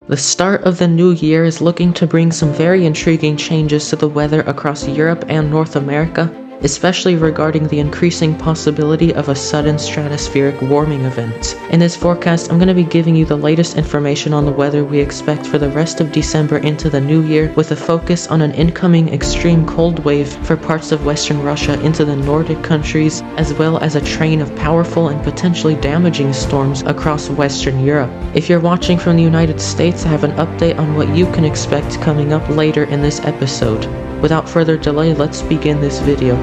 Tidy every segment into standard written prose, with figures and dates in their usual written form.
The start of the new year is looking to bring some very intriguing changes to the weather across Europe and North America, especially regarding the increasing possibility of a sudden stratospheric warming event. In this forecast, I'm going to be giving you the latest information on the weather we expect for the rest of December into the new year, with a focus on an incoming extreme cold wave for parts of Western Russia into the Nordic countries, as well as a train of powerful and potentially damaging storms across Western Europe. If you're watching from the United States, I have an update on what you can expect coming up later in this episode. Without further delay, let's begin this video.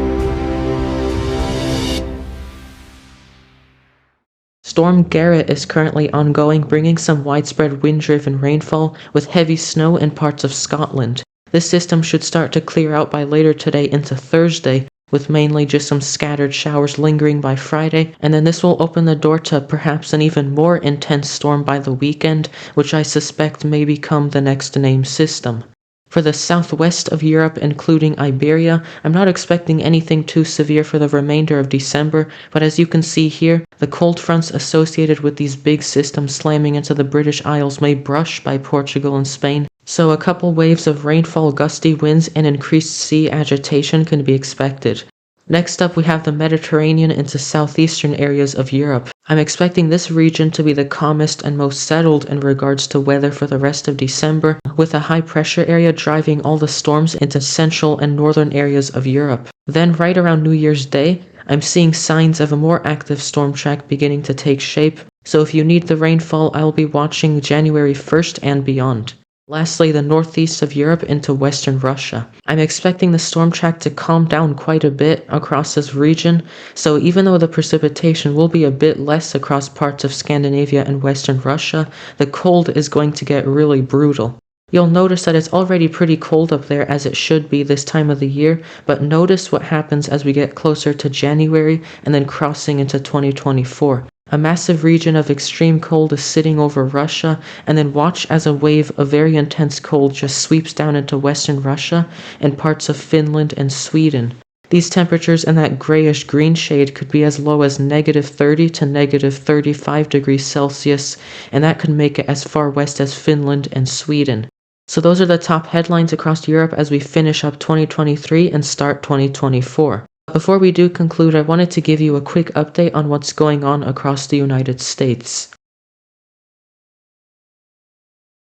Storm Garrett is currently ongoing, bringing some widespread wind-driven rainfall with heavy snow in parts of Scotland. This system should start to clear out by later today into Thursday, with mainly just some scattered showers lingering by Friday, and then this will open the door to perhaps an even more intense storm by the weekend, which I suspect may become the next named system. For the southwest of Europe, including Iberia, I'm not expecting anything too severe for the remainder of December, but as you can see here, the cold fronts associated with these big systems slamming into the British Isles may brush by Portugal and Spain, so a couple waves of rainfall, gusty winds, and increased sea agitation can be expected. Next up, we have the Mediterranean into southeastern areas of Europe. I'm expecting this region to be the calmest and most settled in regards to weather for the rest of December, with a high pressure area driving all the storms into central and northern areas of Europe. Then right around New Year's Day, I'm seeing signs of a more active storm track beginning to take shape, so if you need the rainfall, I'll be watching January 1st and beyond. Lastly, the northeast of Europe into western Russia. I'm expecting the storm track to calm down quite a bit across this region, so even though the precipitation will be a bit less across parts of Scandinavia and western Russia, the cold is going to get really brutal. You'll notice that it's already pretty cold up there, as it should be this time of the year, but notice what happens as we get closer to January and then crossing into 2024. A massive region of extreme cold is sitting over Russia, and then watch as a wave of very intense cold just sweeps down into western Russia and parts of Finland and Sweden. These temperatures in that grayish green shade could be as low as -30 to -35 degrees Celsius, and that could make it as far west as Finland and Sweden. So those are the top headlines across Europe as we finish up 2023 and start 2024. Before we do conclude, I wanted to give you a quick update on what's going on across the United States.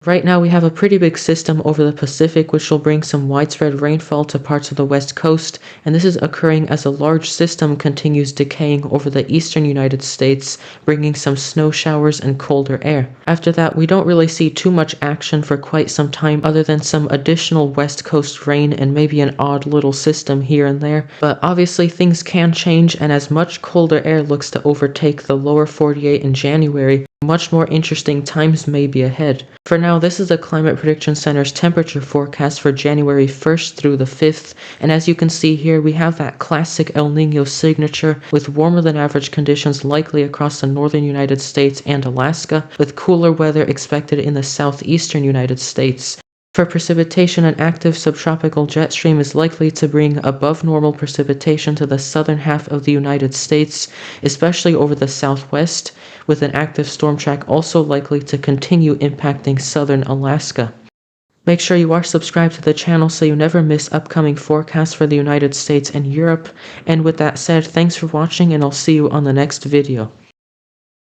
Right now we have a pretty big system over the Pacific which will bring some widespread rainfall to parts of the west coast, and this is occurring as a large system continues decaying over the eastern United States, bringing some snow showers and colder air. After that, we don't really see too much action for quite some time other than some additional west coast rain and maybe an odd little system here and there, but obviously things can change, and as much colder air looks to overtake the lower 48 in January, much more interesting times may be ahead. For now, this is the Climate Prediction Center's temperature forecast for January 1st through the 5th, and as you can see here, we have that classic El Niño signature with warmer than average conditions likely across the northern United States and Alaska, with cooler weather expected in the southeastern United States. For precipitation, an active subtropical jet stream is likely to bring above normal precipitation to the southern half of the United States, especially over the southwest, with an active storm track also likely to continue impacting southern Alaska. Make sure you are subscribed to the channel so you never miss upcoming forecasts for the United States and Europe. And with that said, thanks for watching, and I'll see you on the next video.